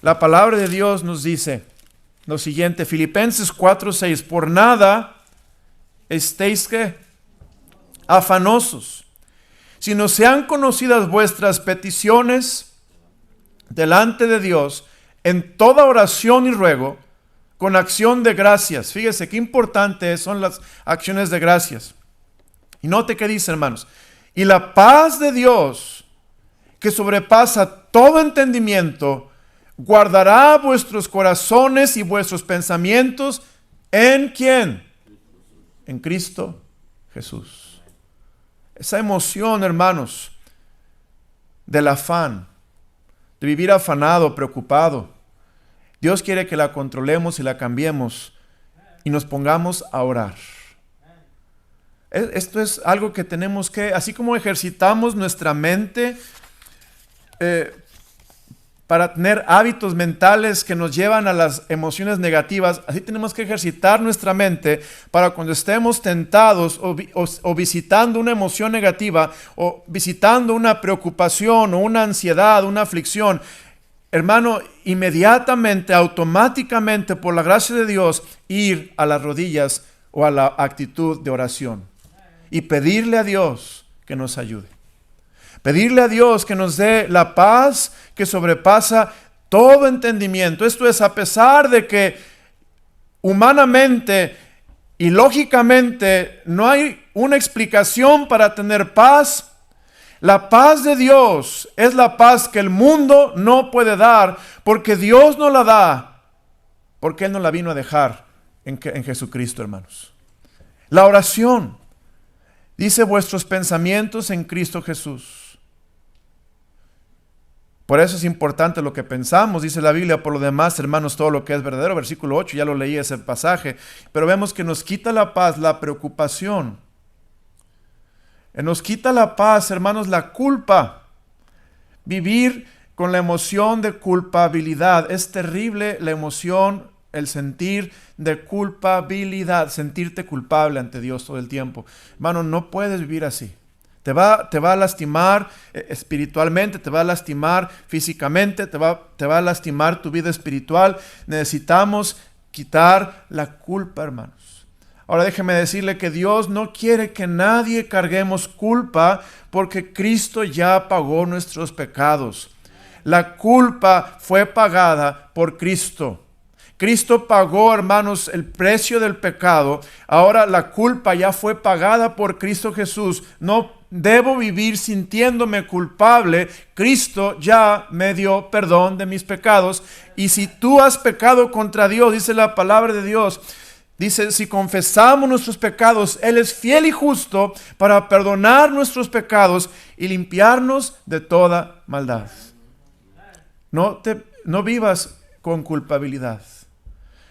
la palabra de Dios nos dice lo siguiente. Filipenses 4:6. Por nada estéis ¿qué? Afanosos, sino sean conocidas vuestras peticiones delante de Dios en toda oración y ruego, con acción de gracias. Fíjese qué importantes son las acciones de gracias. Y note qué dice, hermanos. Y la paz de Dios, que sobrepasa todo entendimiento, guardará vuestros corazones y vuestros pensamientos ¿en quién? En Cristo Jesús. Esa emoción, hermanos, del afán, de vivir afanado, preocupado, Dios quiere que la controlemos y la cambiemos y nos pongamos a orar. Esto es algo que tenemos que, así como ejercitamos nuestra mente para tener hábitos mentales que nos llevan a las emociones negativas, así tenemos que ejercitar nuestra mente para cuando estemos tentados o visitando una emoción negativa o visitando una preocupación o una ansiedad, una aflicción, hermano, inmediatamente, automáticamente, por la gracia de Dios, ir a las rodillas o a la actitud de oración y pedirle a Dios que nos ayude. Pedirle a Dios que nos dé la paz que sobrepasa todo entendimiento. Esto es, a pesar de que humanamente y lógicamente no hay una explicación para tener paz, la paz de Dios es la paz que el mundo no puede dar, porque Dios no la da, porque Él no la vino a dejar en Jesucristo, hermanos. La oración dice: vuestros pensamientos en Cristo Jesús. Por eso es importante lo que pensamos, dice la Biblia. Por lo demás, hermanos, todo lo que es verdadero, versículo 8, ya lo leí ese pasaje, pero vemos que nos quita la paz la preocupación. Nos quita la paz, hermanos, la culpa. Vivir con la emoción de culpabilidad. Es terrible la emoción, el sentir de culpabilidad, sentirte culpable ante Dios todo el tiempo. Hermano, no puedes vivir así. Te va a lastimar espiritualmente, te va a lastimar físicamente, te va a lastimar tu vida espiritual. Necesitamos quitar la culpa, hermanos. Ahora déjeme decirle que Dios no quiere que nadie carguemos culpa, porque Cristo ya pagó nuestros pecados. La culpa fue pagada por Cristo. Cristo pagó, hermanos, el precio del pecado. Ahora la culpa ya fue pagada por Cristo Jesús. No debo vivir sintiéndome culpable. Cristo ya me dio perdón de mis pecados. Y si tú has pecado contra Dios, dice la palabra de Dios, dice: si confesamos nuestros pecados, Él es fiel y justo para perdonar nuestros pecados y limpiarnos de toda maldad. No vivas con culpabilidad.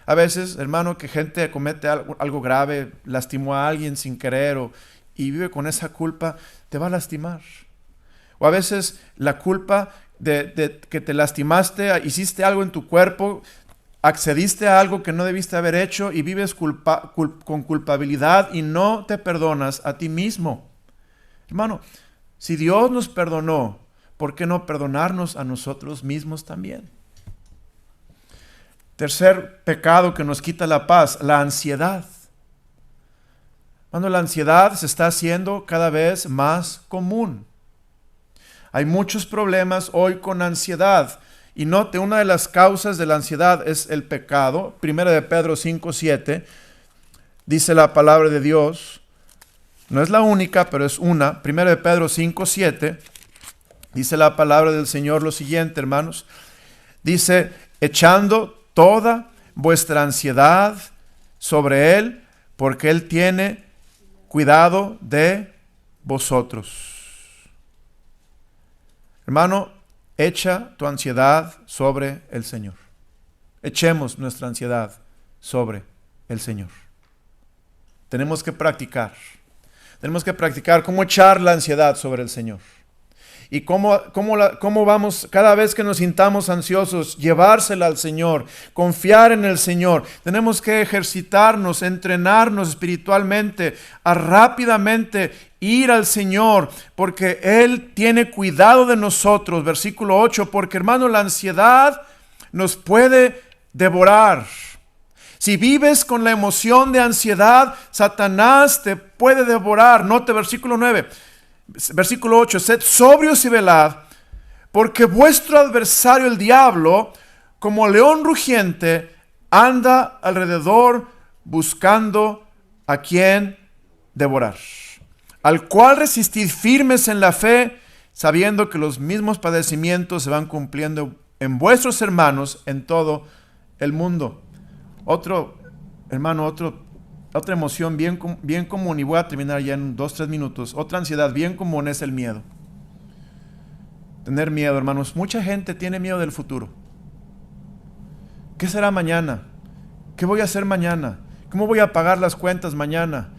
A veces, hermano, que gente comete algo grave, lastimó a alguien sin querer y vive con esa culpa, te va a lastimar. O a veces la culpa de que te lastimaste, hiciste algo en tu cuerpo, accediste a algo que no debiste haber hecho y vives con culpabilidad y no te perdonas a ti mismo. Hermano, si Dios nos perdonó, ¿por qué no perdonarnos a nosotros mismos también? Tercer pecado que nos quita la paz, la ansiedad. Cuando la ansiedad se está haciendo cada vez más común. Hay muchos problemas hoy con ansiedad. Y note, una de las causas de la ansiedad es el pecado. 1 de Pedro 5:7 dice la palabra de Dios. No es la única, pero es una. 1 de Pedro 5:7 dice la palabra del Señor lo siguiente, hermanos. Dice: echando toda vuestra ansiedad sobre Él, porque Él tiene cuidado de vosotros. Hermano, echa tu ansiedad sobre el Señor. Echemos nuestra ansiedad sobre el Señor. Tenemos que practicar. Tenemos que practicar cómo echar la ansiedad sobre el Señor. Y cómo vamos, cada vez que nos sintamos ansiosos, llevársela al Señor, confiar en el Señor. Tenemos que ejercitarnos, entrenarnos espiritualmente, a rápidamente ir al Señor, porque Él tiene cuidado de nosotros. Versículo 8, porque hermano, la ansiedad nos puede devorar. Si vives con la emoción de ansiedad, Satanás te puede devorar. Note versículo 9. Versículo 8, sed sobrios y velad, porque vuestro adversario el diablo, como león rugiente, anda alrededor buscando a quien devorar, al cual resistid firmes en la fe, sabiendo que los mismos padecimientos se van cumpliendo en vuestros hermanos en todo el mundo. Otra emoción bien común, y voy a terminar ya en 2-3 minutos. Otra ansiedad bien común es el miedo. Tener miedo, hermanos. Mucha gente tiene miedo del futuro. ¿Qué será mañana? ¿Qué voy a hacer mañana? ¿Cómo voy a pagar las cuentas mañana?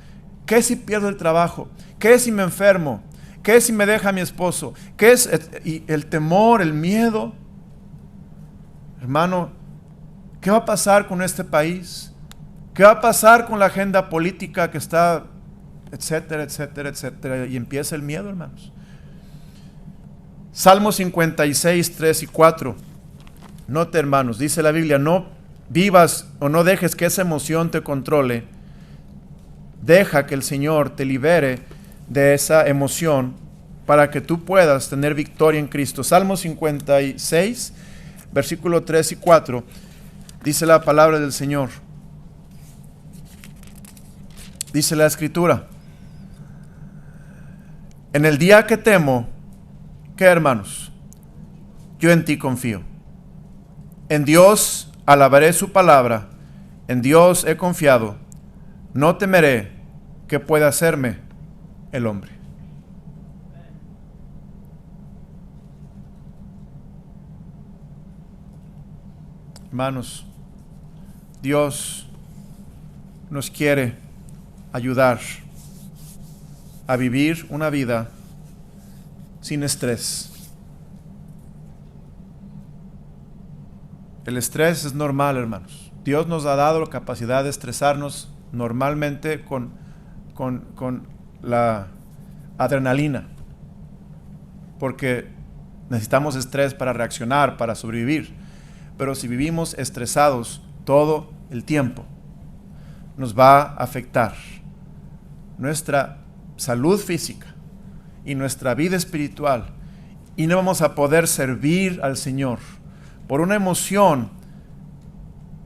¿Qué si pierdo el trabajo? ¿Qué si me enfermo? ¿Qué si me deja mi esposo? ¿Qué es? Y el temor, el miedo. Hermano, ¿qué va a pasar con este país? ¿Qué va a pasar con la agenda política que está, etcétera, etcétera, etcétera? Y empieza el miedo, hermanos. Salmo 56, 3 y 4. Note, hermanos, dice la Biblia, no vivas o no dejes que esa emoción te controle. Deja que el Señor te libere de esa emoción para que tú puedas tener victoria en Cristo. Salmo 56, versículo 3 y 4, dice la palabra del Señor. Dice la Escritura: en el día que temo, ¿qué, hermanos? Yo en ti confío. En Dios alabaré su palabra, en Dios he confiado. No temeré que pueda hacerme el hombre. Hermanos, Dios nos quiere ayudar a vivir una vida sin estrés. El estrés es normal, hermanos. Dios nos ha dado la capacidad de estresarnos normalmente con la adrenalina, porque necesitamos estrés para reaccionar, para sobrevivir. Pero si vivimos estresados todo el tiempo, nos va a afectar nuestra salud física y nuestra vida espiritual, y no vamos a poder servir al Señor por una emoción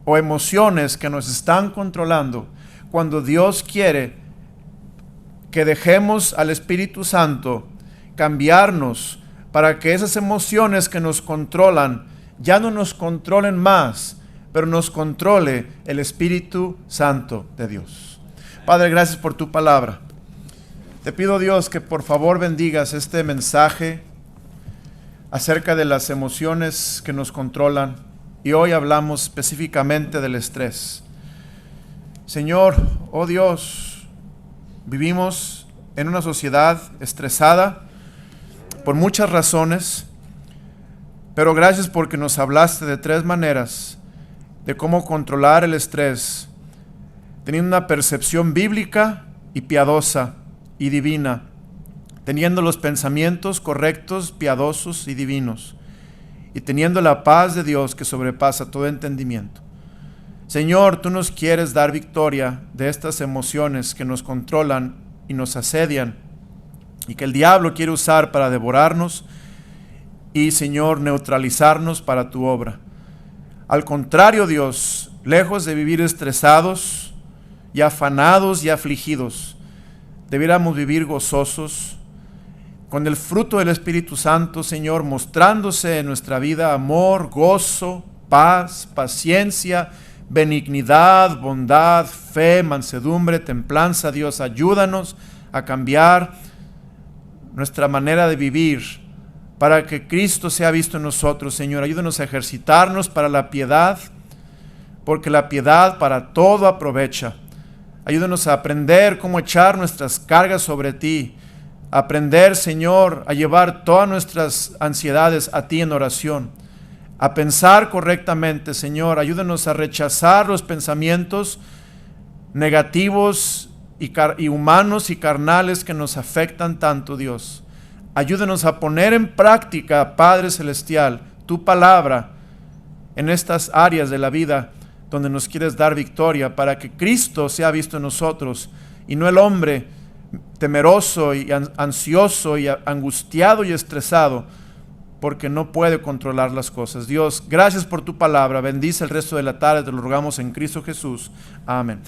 o emociones que nos están controlando, cuando Dios quiere que dejemos al Espíritu Santo cambiarnos para que esas emociones que nos controlan ya no nos controlen más, pero nos controle el Espíritu Santo de Dios. Padre, gracias por tu palabra. Te pido, Dios, que por favor bendigas este mensaje acerca de las emociones que nos controlan, y hoy hablamos específicamente del estrés. Señor, oh Dios, vivimos en una sociedad estresada por muchas razones, pero gracias porque nos hablaste de 3 maneras de cómo controlar el estrés, teniendo una percepción bíblica y piadosa y divina, teniendo los pensamientos correctos, piadosos y divinos, y teniendo la paz de Dios que sobrepasa todo entendimiento. Señor, tú nos quieres dar victoria de estas emociones que nos controlan y nos asedian, y que el diablo quiere usar para devorarnos y, Señor, neutralizarnos para tu obra. Al contrario, Dios, lejos de vivir estresados y afanados y afligidos, debiéramos vivir gozosos, con el fruto del Espíritu Santo, Señor, mostrándose en nuestra vida amor, gozo, paz, paciencia, benignidad, bondad, fe, mansedumbre, templanza. Dios, ayúdanos a cambiar nuestra manera de vivir para que Cristo sea visto en nosotros. Señor, ayúdanos a ejercitarnos para la piedad, porque la piedad para todo aprovecha. Ayúdanos a aprender cómo echar nuestras cargas sobre ti, aprender, Señor, a llevar todas nuestras ansiedades a ti en oración, a pensar correctamente, Señor. Ayúdanos a rechazar los pensamientos negativos y humanos y carnales que nos afectan tanto, Dios. Ayúdanos a poner en práctica, Padre Celestial, tu palabra en estas áreas de la vida donde nos quieres dar victoria, para que Cristo sea visto en nosotros y no el hombre temeroso y ansioso y angustiado y estresado porque no puede controlar las cosas. Dios, gracias por tu palabra. Bendice el resto de la tarde, te lo rogamos en Cristo Jesús. Amén.